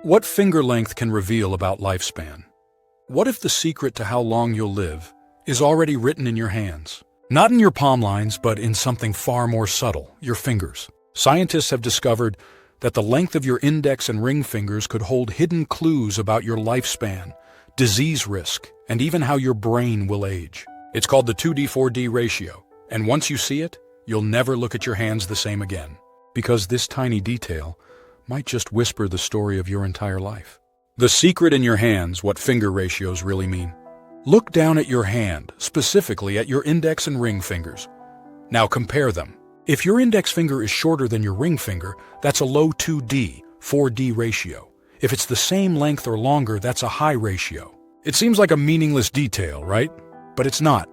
What finger length can reveal about lifespan? What if the secret to how long you'll live is already written in your hands? Not in your palm lines, but in something far more subtle, your fingers. Scientists have discovered that the length of your index and ring fingers could hold hidden clues about your lifespan, disease risk, and even how your brain will age. It's called the 2D4D ratio, and once you see it, you'll never look at your hands the same again, because this tiny detail might just whisper the story of your entire life. The secret in your hands, what finger ratios really mean. Look down at your hand, specifically at your index and ring fingers. Now compare them. If your index finger is shorter than your ring finger, that's a low 2D, 4D ratio. If it's the same length or longer, that's a high ratio. It seems like a meaningless detail, right? But it's not.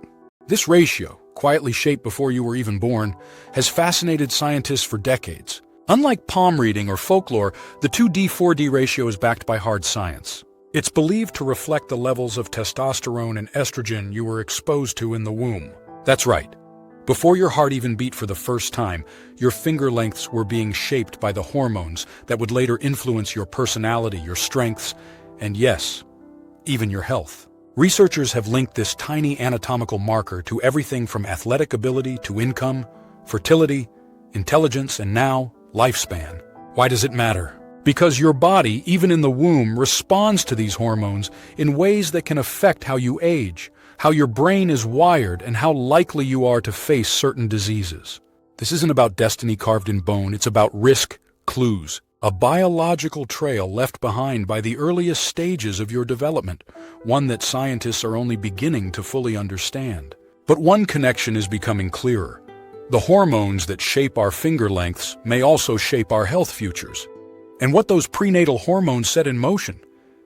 This ratio, quietly shaped before you were even born, has fascinated scientists for decades. Unlike palm reading or folklore, the 2D-4D ratio is backed by hard science. It's believed to reflect the levels of testosterone and estrogen you were exposed to in the womb. That's right. Before your heart even beat for the first time, your finger lengths were being shaped by the hormones that would later influence your personality, your strengths, and yes, even your health. Researchers have linked this tiny anatomical marker to everything from athletic ability to income, fertility, intelligence, and now, lifespan. Why does it matter? Because your body, even in the womb, responds to these hormones in ways that can affect how you age, how your brain is wired, and how likely you are to face certain diseases. This isn't about destiny carved in bone, it's about risk clues, a biological trail left behind by the earliest stages of your development, one that scientists are only beginning to fully understand. But one connection is becoming clearer. The hormones that shape our finger lengths may also shape our health futures. And what those prenatal hormones set in motion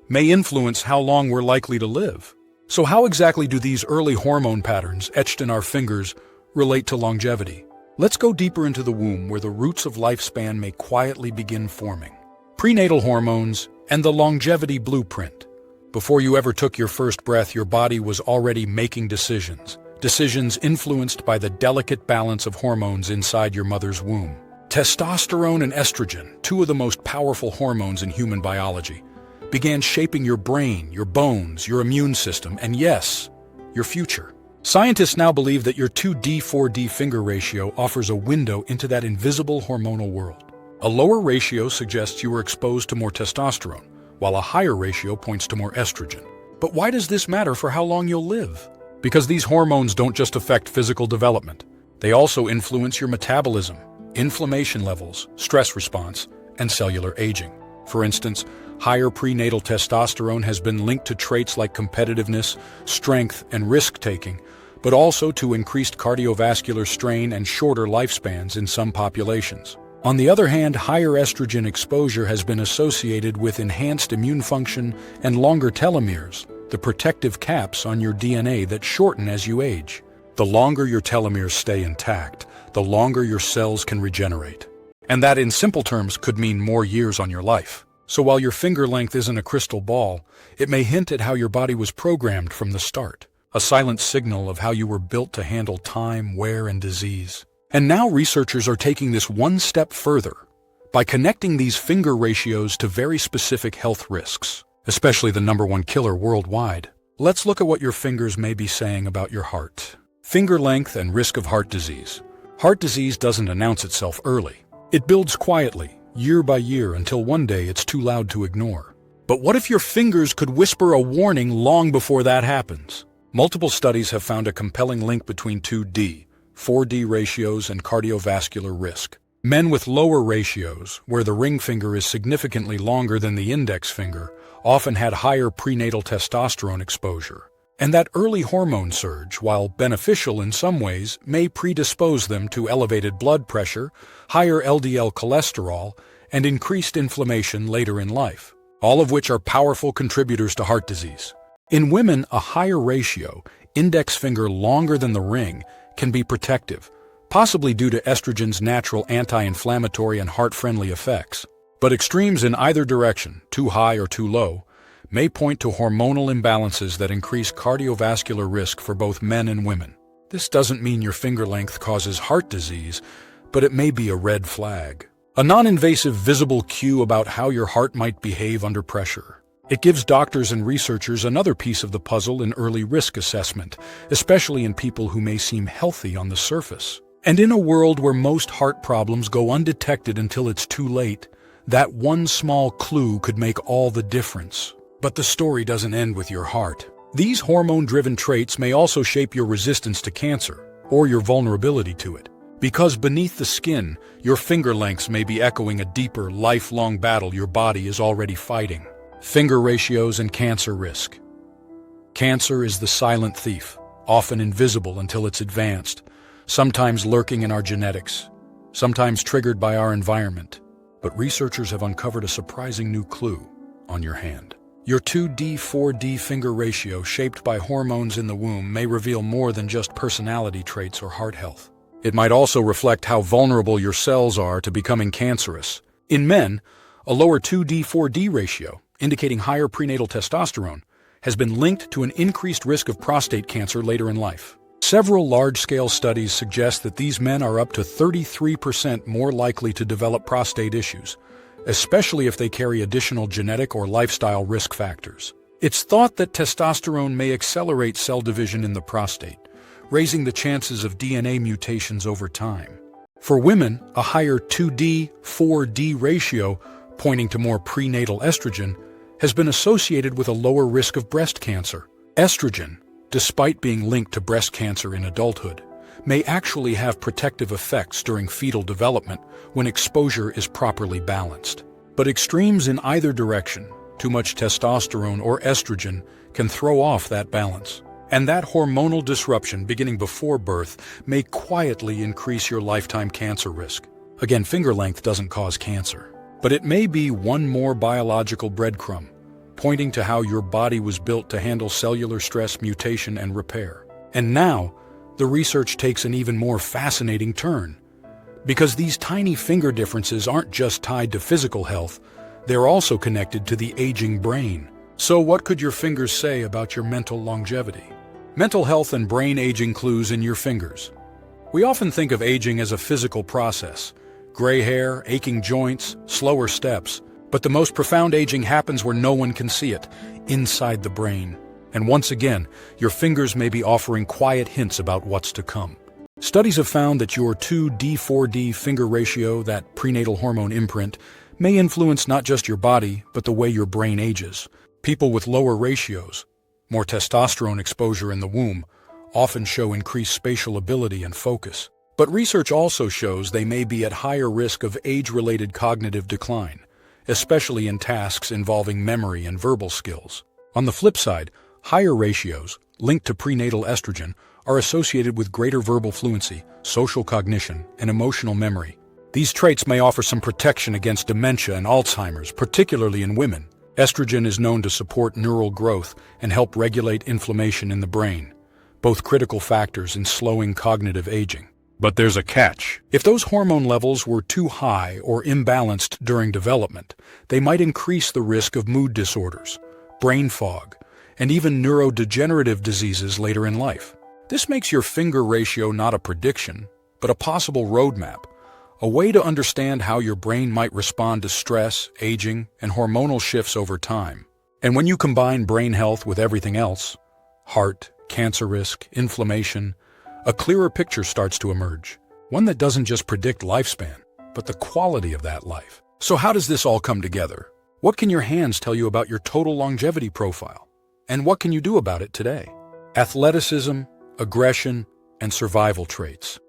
may influence how long we're likely to live. So how exactly do these early hormone patterns etched in our fingers relate to longevity? Let's go deeper into the womb where the roots of lifespan may quietly begin forming. Prenatal hormones and the longevity blueprint. Before you ever took your first breath, your body was already making decisions. Decisions influenced by the delicate balance of hormones inside your mother's womb. Testosterone and estrogen, two of the most powerful hormones in human biology, began shaping your brain, your bones, your immune system, and yes, your future. Scientists now believe that your 2D-4D finger ratio offers a window into that invisible hormonal world. A lower ratio suggests you were exposed to more testosterone, while a higher ratio points to more estrogen. But why does this matter for how long you'll live? Because these hormones don't just affect physical development. They also influence your metabolism, inflammation levels, stress response, and cellular aging. For instance, higher prenatal testosterone has been linked to traits like competitiveness, strength, and risk-taking, but also to increased cardiovascular strain and shorter lifespans in some populations. On the other hand, higher estrogen exposure has been associated with enhanced immune function and longer telomeres, the protective caps on your DNA that shorten as you age. The longer your telomeres stay intact, the longer your cells can regenerate. And that, in simple terms, could mean more years on your life. So while your finger length isn't a crystal ball, it may hint at how your body was programmed from the start, a silent signal of how you were built to handle time, wear, and disease. And now researchers are taking this one step further by connecting these finger ratios to very specific health risks, especially the #1 killer worldwide. Let's look at what your fingers may be saying about your heart. Finger length and risk of heart disease. Heart disease doesn't announce itself early. It builds quietly, year by year, until one day it's too loud to ignore. But what if your fingers could whisper a warning long before that happens? Multiple studies have found a compelling link between 2D, 4D ratios and cardiovascular risk. Men with lower ratios, where the ring finger is significantly longer than the index finger, often had higher prenatal testosterone exposure. And that early hormone surge, while beneficial in some ways, may predispose them to elevated blood pressure, higher LDL cholesterol, and increased inflammation later in life, all of which are powerful contributors to heart disease. In women, a higher ratio, index finger longer than the ring, can be protective, possibly due to estrogen's natural anti-inflammatory and heart-friendly effects. But extremes in either direction, too high or too low, may point to hormonal imbalances that increase cardiovascular risk for both men and women. This doesn't mean your finger length causes heart disease, but it may be a red flag. a non-invasive visible cue about how your heart might behave under pressure. It gives doctors and researchers another piece of the puzzle in early risk assessment, especially in people who may seem healthy on the surface. And in a world where most heart problems go undetected until it's too late, that one small clue could make all the difference. But the story doesn't end with your heart. These hormone-driven traits may also shape your resistance to cancer, or your vulnerability to it. Because beneath the skin, your finger lengths may be echoing a deeper, lifelong battle your body is already fighting. Finger ratios and cancer risk. Cancer is the silent thief, often invisible until it's advanced, sometimes lurking in our genetics, sometimes triggered by our environment. But researchers have uncovered a surprising new clue on your hand. Your 2D/4D finger ratio, shaped by hormones in the womb, may reveal more than just personality traits or heart health. It might also reflect how vulnerable your cells are to becoming cancerous. In men, a lower 2D/4D ratio, indicating higher prenatal testosterone, has been linked to an increased risk of prostate cancer later in life. Several large-scale studies suggest that these men are up to 33% more likely to develop prostate issues, especially if they carry additional genetic or lifestyle risk factors. It's thought that testosterone may accelerate cell division in the prostate, raising the chances of DNA mutations over time. For women, a higher 2D/4D ratio, pointing to more prenatal estrogen, has been associated with a lower risk of breast cancer. Estrogen, despite being linked to breast cancer in adulthood, may actually have protective effects during fetal development when exposure is properly balanced. But extremes in either direction, too much testosterone or estrogen, can throw off that balance. And that hormonal disruption beginning before birth may quietly increase your lifetime cancer risk. Again, finger length doesn't cause cancer, but it may be one more biological breadcrumb, pointing to how your body was built to handle cellular stress, mutation, and repair. And now, the research takes an even more fascinating turn. Because these tiny finger differences aren't just tied to physical health, they're also connected to the aging brain. So what could your fingers say about your mental longevity? Mental health and brain aging clues in your fingers. We often think of aging as a physical process: gray hair, aching joints, slower steps. But the most profound aging happens where no one can see it, inside the brain. And once again, your fingers may be offering quiet hints about what's to come. Studies have found that your 2D/4D finger ratio, that prenatal hormone imprint, may influence not just your body, but the way your brain ages. People with lower ratios, more testosterone exposure in the womb, often show increased spatial ability and focus. But research also shows they may be at higher risk of age-related cognitive decline, especially in tasks involving memory and verbal skills. On the flip side, higher ratios, linked to prenatal estrogen, are associated with greater verbal fluency, social cognition, and emotional memory. These traits may offer some protection against dementia and Alzheimer's, particularly in women. Estrogen is known to support neural growth and help regulate inflammation in the brain, both critical factors in slowing cognitive aging. But there's a catch. If those hormone levels were too high or imbalanced during development, they might increase the risk of mood disorders, brain fog, and even neurodegenerative diseases later in life. This makes your finger ratio not a prediction, but a possible roadmap, a way to understand how your brain might respond to stress, aging, and hormonal shifts over time. And when you combine brain health with everything else, heart, cancer risk, inflammation, a clearer picture starts to emerge, one that doesn't just predict lifespan, but the quality of that life. So how does this all come together? What can your hands tell you about your total longevity profile? And what can you do about it today? Athleticism, aggression, and survival traits.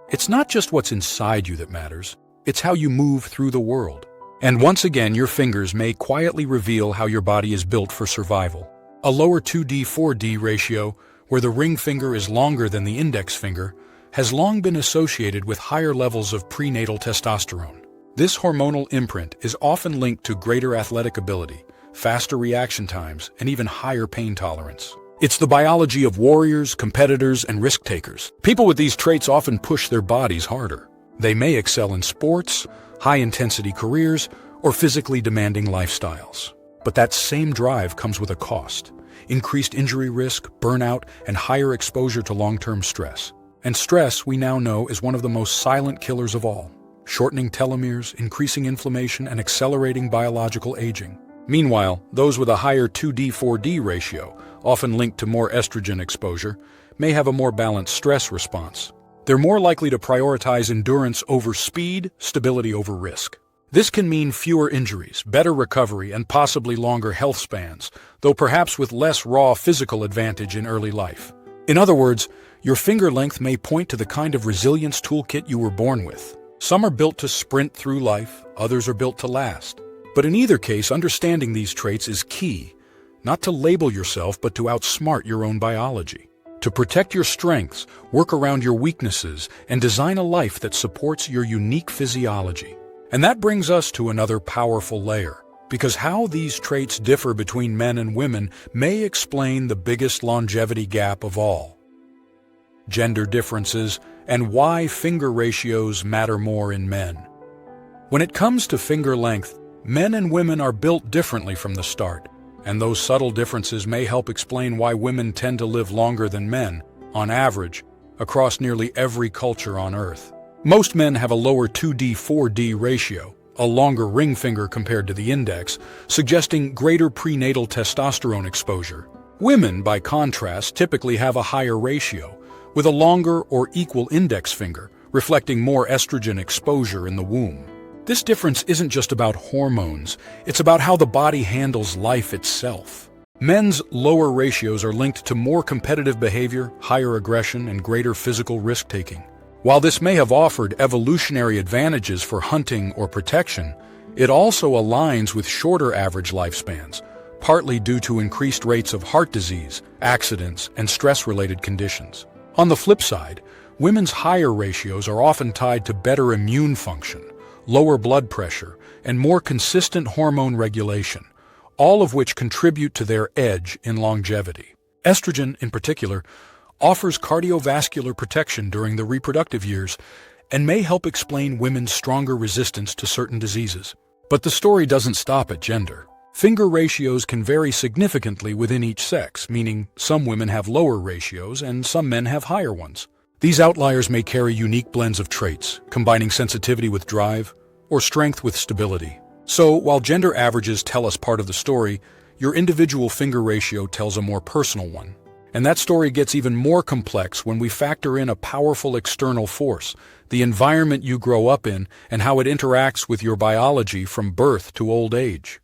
It's not just what's inside you that matters, it's how you move through the world. And once again, your fingers may quietly reveal how your body is built for survival. A lower 2D/4D ratio, where the ring finger is longer than the index finger, has long been associated with higher levels of prenatal testosterone. This hormonal imprint is often linked to greater athletic ability, faster reaction times, and even higher pain tolerance. It's the biology of warriors, competitors, and risk-takers. People with these traits often push their bodies harder. They may excel in sports, high-intensity careers, or physically demanding lifestyles. But that same drive comes with a cost: increased injury risk, burnout, and higher exposure to long-term stress. And stress, we now know, is one of the most silent killers of all. shortening telomeres, increasing inflammation, and accelerating biological aging. Meanwhile, those with a higher 2D4D ratio, often linked to more estrogen exposure, may have a more balanced stress response. They're more likely to prioritize endurance over speed, stability over risk. This can mean fewer injuries, better recovery, and possibly longer health spans, though perhaps with less raw physical advantage in early life. In other words, your finger length may point to the kind of resilience toolkit you were born with. Some are built to sprint through life, others are built to last. But in either case, understanding these traits is key, not to label yourself, but to outsmart your own biology. To protect your strengths, work around your weaknesses, and design a life that supports your unique physiology. And that brings us to another powerful layer, because how these traits differ between men and women may explain the biggest longevity gap of all: gender differences and why finger ratios matter more in men. When it comes to finger length, men and women are built differently from the start, and those subtle differences may help explain why women tend to live longer than men, on average, across nearly every culture on Earth. Most men have a lower 2D4D ratio, a longer ring finger compared to the index, suggesting greater prenatal testosterone exposure. Women, by contrast, typically have a higher ratio, with a longer or equal index finger, reflecting more estrogen exposure in the womb. This difference isn't just about hormones, it's about how the body handles life itself. Men's lower ratios are linked to more competitive behavior, higher aggression, and greater physical risk-taking. While this may have offered evolutionary advantages for hunting or protection, it also aligns with shorter average lifespans, partly due to increased rates of heart disease, accidents, and stress-related conditions. On the flip side, women's higher ratios are often tied to better immune function, lower blood pressure, and more consistent hormone regulation, all of which contribute to their edge in longevity. Estrogen, in particular, offers cardiovascular protection during the reproductive years and may help explain women's stronger resistance to certain diseases. But the story doesn't stop at gender. Finger ratios can vary significantly within each sex, meaning some women have lower ratios and some men have higher ones. These outliers may carry unique blends of traits, combining sensitivity with drive or strength with stability. So, while gender averages tell us part of the story, your individual finger ratio tells a more personal one. And that story gets even more complex when we factor in a powerful external force, the environment you grow up in and how it interacts with your biology from birth to old age.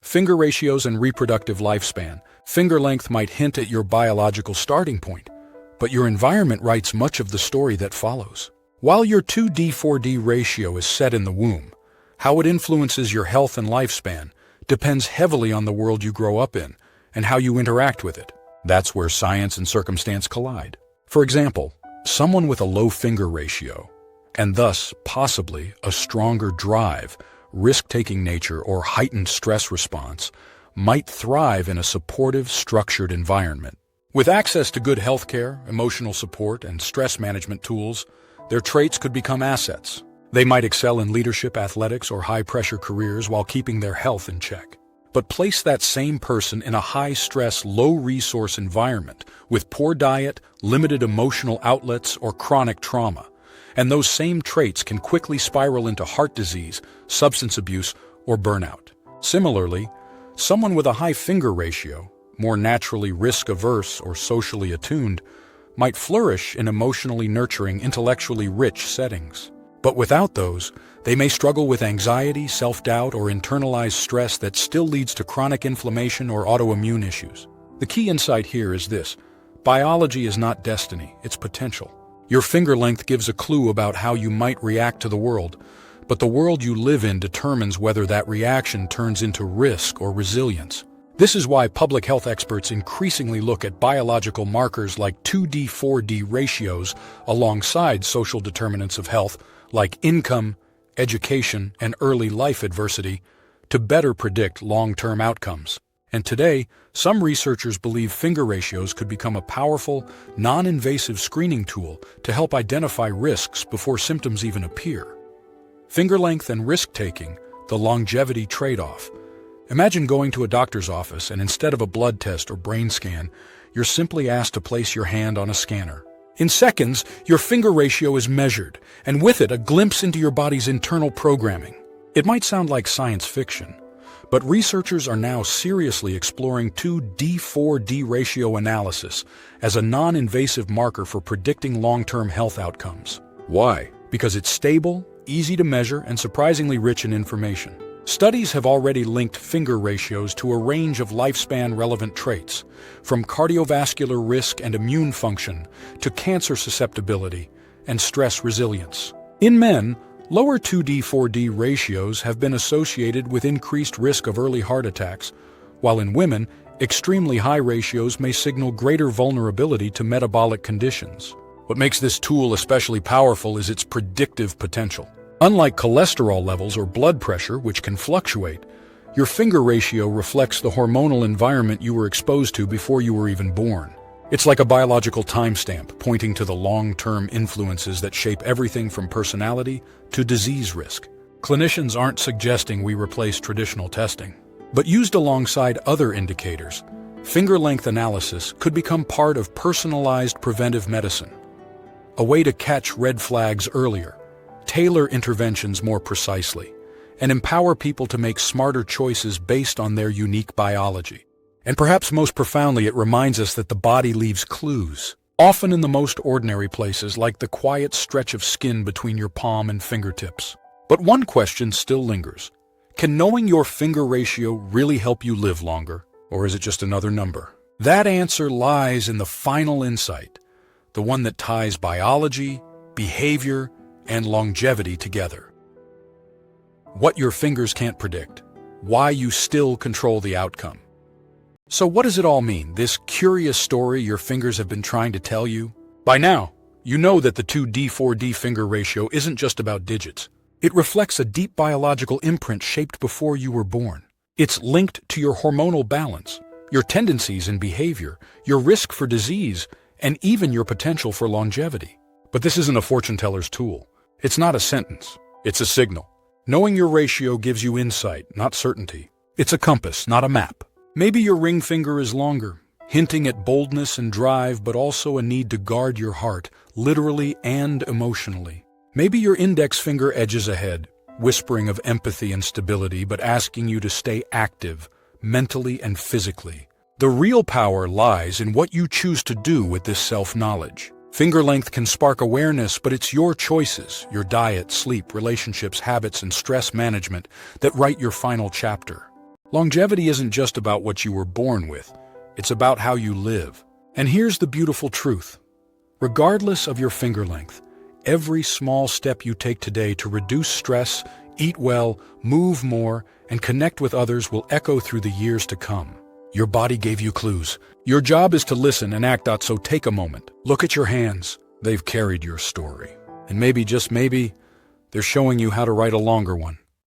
Finger ratios and reproductive lifespan. Finger length might hint at your biological starting point, but your environment writes much of the story that follows. While your 2D4D ratio is set in the womb, how it influences your health and lifespan depends heavily on the world you grow up in and how you interact with it. That's where science and circumstance collide. For example, someone with a low finger ratio, and thus possibly a stronger drive, risk-taking nature, or heightened stress response, might thrive in a supportive, structured environment. With access to good healthcare, emotional support, and stress management tools, their traits could become assets. They might excel in leadership, athletics, or high-pressure careers while keeping their health in check. But place that same person in a high-stress, low-resource environment with poor diet, limited emotional outlets, or chronic trauma, and those same traits can quickly spiral into heart disease, substance abuse, or burnout. Similarly, someone with a high finger ratio, more naturally risk-averse or socially attuned, might flourish in emotionally nurturing, intellectually rich settings. But without those, they may struggle with anxiety, self-doubt, or internalized stress that still leads to chronic inflammation or autoimmune issues. The key insight here is this: biology is not destiny, it's potential. Your finger length gives a clue about how you might react to the world, but the world you live in determines whether that reaction turns into risk or resilience. This is why public health experts increasingly look at biological markers like 2D4D ratios alongside social determinants of health like income, education, and early life adversity to better predict long-term outcomes. And today, some researchers believe finger ratios could become a powerful, non-invasive screening tool to help identify risks before symptoms even appear. Finger length and risk-taking, the longevity trade-off. Imagine going to a doctor's office and instead of a blood test or brain scan, you're simply asked to place your hand on a scanner. In seconds, your finger ratio is measured, and with it, a glimpse into your body's internal programming. It might sound like science fiction, but researchers are now seriously exploring 2D4D ratio analysis as a non-invasive marker for predicting long-term health outcomes. Why? Because it's stable, easy to measure, and surprisingly rich in information. Studies have already linked finger ratios to a range of lifespan-relevant traits, from cardiovascular risk and immune function to cancer susceptibility and stress resilience. In men, lower 2D4D ratios have been associated with increased risk of early heart attacks, while in women, extremely high ratios may signal greater vulnerability to metabolic conditions. What makes this tool especially powerful is its predictive potential. Unlike cholesterol levels or blood pressure, which can fluctuate, your finger ratio reflects the hormonal environment you were exposed to before you were even born. It's like a biological timestamp, pointing to the long-term influences that shape everything from personality to disease risk. Clinicians aren't suggesting we replace traditional testing, but used alongside other indicators, finger length analysis could become part of personalized preventive medicine, a way to catch red flags earlier, tailor interventions more precisely, and empower people to make smarter choices based on their unique biology. And perhaps most profoundly, it reminds us that the body leaves clues, often in the most ordinary places, like the quiet stretch of skin between your palm and fingertips. But one question still lingers. Can knowing your finger ratio really help you live longer, or is it just another number? That answer lies in the final insight, the one that ties biology, behavior, and longevity together. What your fingers can't predict, why you still control the outcome. So what does it all mean, this curious story your fingers have been trying to tell you? By now, you know that the 2D4D finger ratio isn't just about digits. It reflects a deep biological imprint shaped before you were born. It's linked to your hormonal balance, your tendencies and behavior, your risk for disease, and even your potential for longevity. But this isn't a fortune teller's tool. It's not a sentence. It's a signal. Knowing your ratio gives you insight, not certainty. It's a compass, not a map. Maybe your ring finger is longer, hinting at boldness and drive, but also a need to guard your heart, literally and emotionally. Maybe your index finger edges ahead, whispering of empathy and stability, but asking you to stay active, mentally and physically. The real power lies in what you choose to do with this self-knowledge. Finger length can spark awareness, but it's your choices, your diet, sleep, relationships, habits, and stress management that write your final chapter. Longevity isn't just about what you were born with, it's about how you live. And here's the beautiful truth. Regardless of your finger length, every small step you take today to reduce stress, eat well, move more, and connect with others will echo through the years to come. Your body gave you clues. Your job is to listen and act out, so take a moment. Look at your hands. They've carried your story. And maybe, just maybe, they're showing you how to write a longer one.